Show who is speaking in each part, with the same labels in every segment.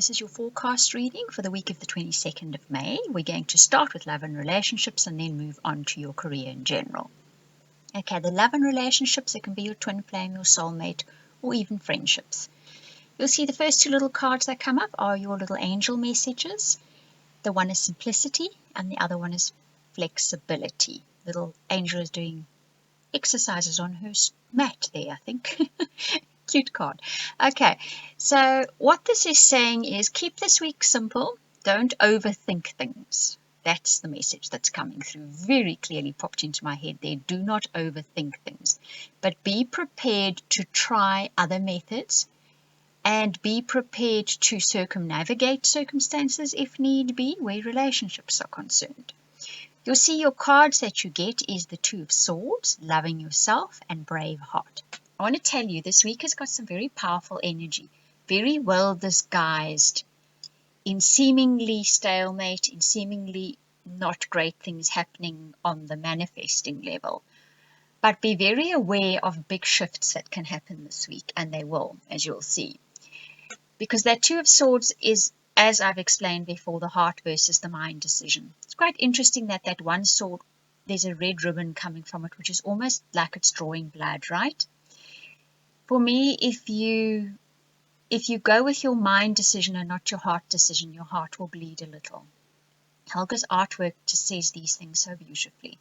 Speaker 1: This is your forecast reading for the week of the 22nd of May. We're going to start with love and relationships and then move on to your career in general. Okay, the love and relationships, it can be your twin flame, your soulmate, or even friendships. You'll see the first two little cards that come up are your little angel messages. The one is simplicity and the other one is flexibility. Little angel is doing exercises on her mat there, I think. Cute card. Okay, so what this is saying is keep this week simple. Don't overthink things. That's the message that's coming through. Very clearly popped into my head there. Do not overthink things, but be prepared to try other methods and be prepared to circumnavigate circumstances if need be where relationships are concerned. You'll see your cards that you get is the Two of Swords, loving yourself, and brave heart. I want to tell you, this week has got some very powerful energy, very well disguised in seemingly stalemate, in seemingly not great things happening on the manifesting level. But be very aware of big shifts that can happen this week, and they will, as you'll see. Because that Two of Swords is, as I've explained before, the heart versus the mind decision. It's quite interesting that that one sword, there's a red ribbon coming from it, which is almost like it's drawing blood, right? For me, if you go with your mind decision and not your heart decision, your heart will bleed a little. Helga's artwork just says these things so beautifully.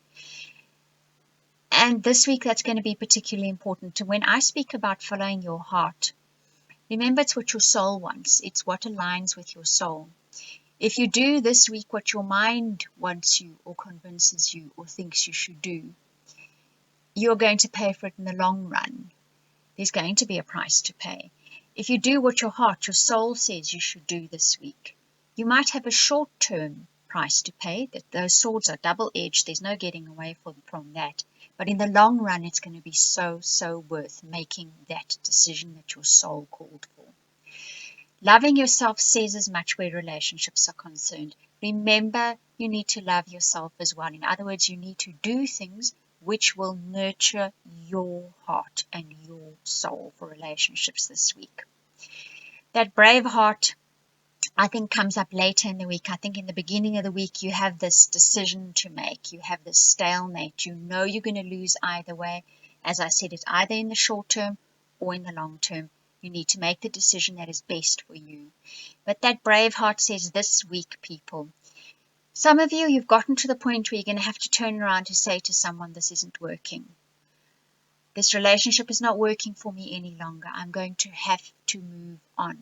Speaker 1: And this week, that's going to be particularly important. When I speak about following your heart, remember it's what your soul wants. It's what aligns with your soul. If you do this week what your mind wants you or convinces you or thinks you should do, you're going to pay for it in the long run. There's going to be a price to pay. If you do what your heart, your soul says you should do this week, you might have a short-term price to pay. That those swords are double-edged. There's no getting away from that. But in the long run, it's going to be so worth making that decision that your soul called for. Loving yourself says as much where relationships are concerned. Remember, you need to love yourself as well. In other words, you need to do things which will nurture your heart and your soul for relationships this week. That brave heart, I think, comes up later in the week. I think in the beginning of the week, you have this decision to make. You have this stalemate. You know you're going to lose either way. As I said, it's either in the short term or in the long term. You need to make the decision that is best for you. But that brave heart says this week, people, some of you, you've gotten to the point where you're going to have to turn around to say to someone, this isn't working. This relationship is not working for me any longer. I'm going to have to move on.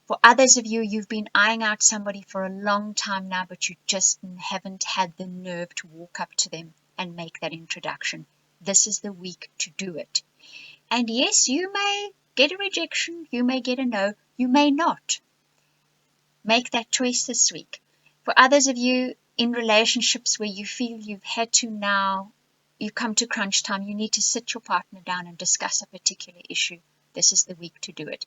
Speaker 1: For others of you, you've been eyeing out somebody for a long time now, but you just haven't had the nerve to walk up to them and make that introduction. This is the week to do it. And yes, you may get a rejection, you may get a no, you may not. Make that choice this week. For others of you in relationships where you feel you've had to now, you've come to crunch time, you need to sit your partner down and discuss a particular issue. This is the week to do it.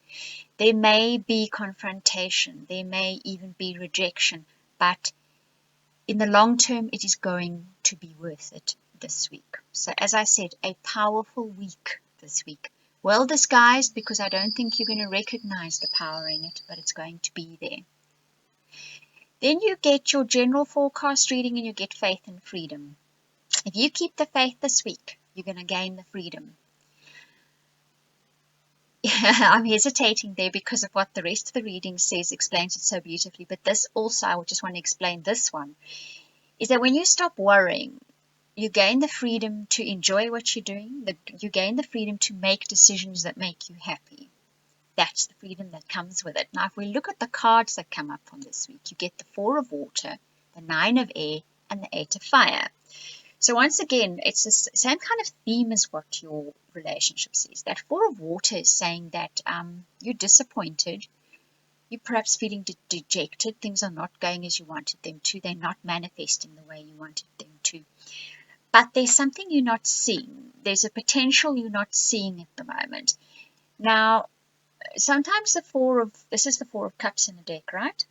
Speaker 1: There may be confrontation, there may even be rejection, but in the long term, it is going to be worth it this week. So as I said, a powerful week this week. Well disguised, because I don't think you're going to recognize the power in it, but it's going to be there. Then you get your general forecast reading and you get faith and freedom. If you keep the faith this week, you're going to gain the freedom. I'm hesitating there because of what the rest of the reading says, explains it so beautifully. But this also, I just want to explain this one, is that when you stop worrying, you gain the freedom to enjoy what you're doing. You gain the freedom to make decisions that make you happy. That's the freedom that comes with it. Now, if we look at the cards that come up from this week, you get the Four of Water, the Nine of Air, and the Eight of Fire. So once again, it's the same kind of theme as what your relationship says. That Four of Water is saying that you're disappointed. You're perhaps feeling dejected. Things are not going as you wanted them to. They're not manifesting the way you wanted them to. But there's something you're not seeing. There's a potential you're not seeing at the moment. Now, sometimes this is the Four of Cups in the deck, right?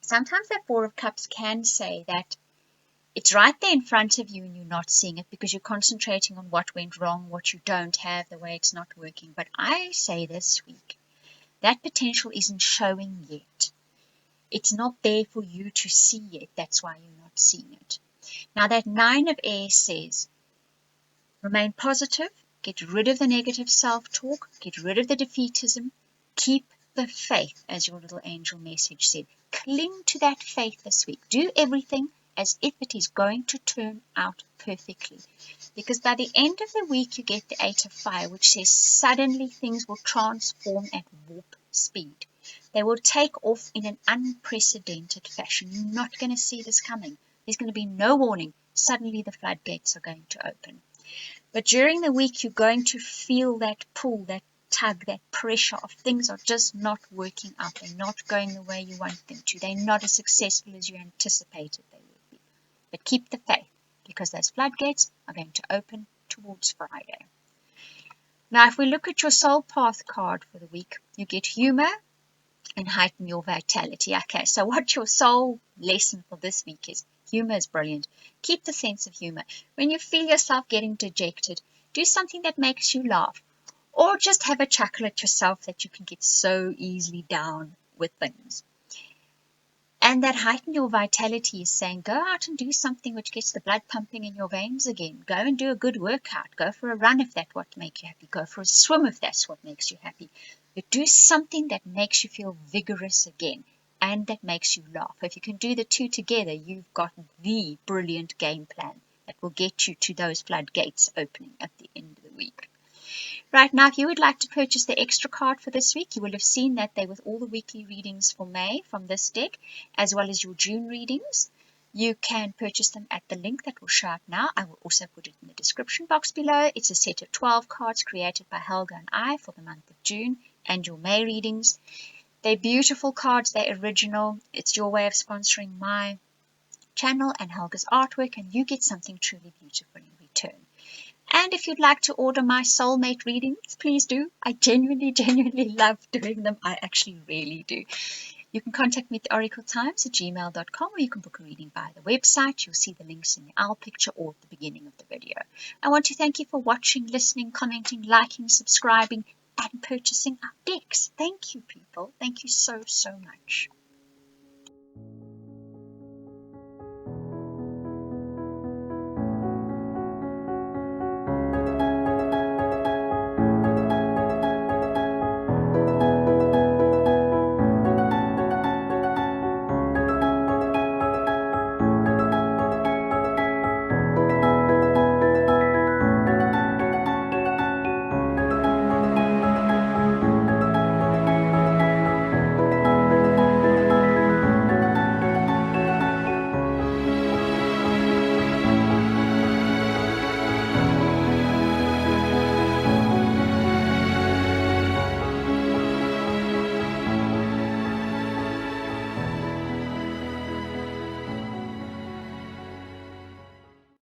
Speaker 1: Sometimes that Four of Cups can say that it's right there in front of you and you're not seeing it because you're concentrating on what went wrong, what you don't have, the way it's not working. But I say this week That potential isn't showing yet. It's not there for you to see yet. That's why you're not seeing it. Now that 9 of air says, remain positive, get rid of the negative self-talk, get rid of the defeatism, keep the faith, as your little angel message said. Cling to that faith this week. Do everything as if it is going to turn out perfectly. Because by the end of the week, you get the 8 of fire, which says suddenly things will transform at warp speed. They will take off in an unprecedented fashion. You're not going to see this coming. There's going to be no warning. Suddenly the floodgates are going to open. But during the week, you're going to feel that pull, that tug, that pressure of things are just not working out. They're not going the way you want them to. They're not as successful as you anticipated they would be. But keep the faith, because those floodgates are going to open towards Friday. Now, if we look at your soul path card for the week, you get humor and heighten your vitality. Okay, so what your soul lesson for this week is, humor is brilliant. Keep the sense of humor. When you feel yourself getting dejected, do something that makes you laugh. Or just have a chuckle at yourself that you can get so easily down with things. And that heighten your vitality is saying, go out and do something which gets the blood pumping in your veins again. Go and do a good workout. Go for a run if that's what makes you happy. Go for a swim if that's what makes you happy. But do something that makes you feel vigorous again and that makes you laugh. If you can do the two together, you've got the brilliant game plan that will get you to those floodgates opening at the end of the week. Right now, if you would like to purchase the extra card for this week, you will have seen that they're with all the weekly readings for May from this deck, as well as your June readings. You can purchase them at the link that will show up now. I will also put it in the description box below. It's a set of 12 cards created by Helga and I for the month of June and your May readings. They're beautiful cards. They're original. It's your way of sponsoring my channel and Helga's artwork, and you get something truly beautiful in return. And if you'd like to order my soulmate readings, please do. I genuinely love doing them. I actually really do. You can contact me at oracletimes@gmail.com, or you can book a reading via the website. You'll see the links in the owl picture or at the beginning of the video. I want to thank you for watching, listening, commenting, liking, subscribing, and purchasing our decks. Thank you, people. Thank you so much.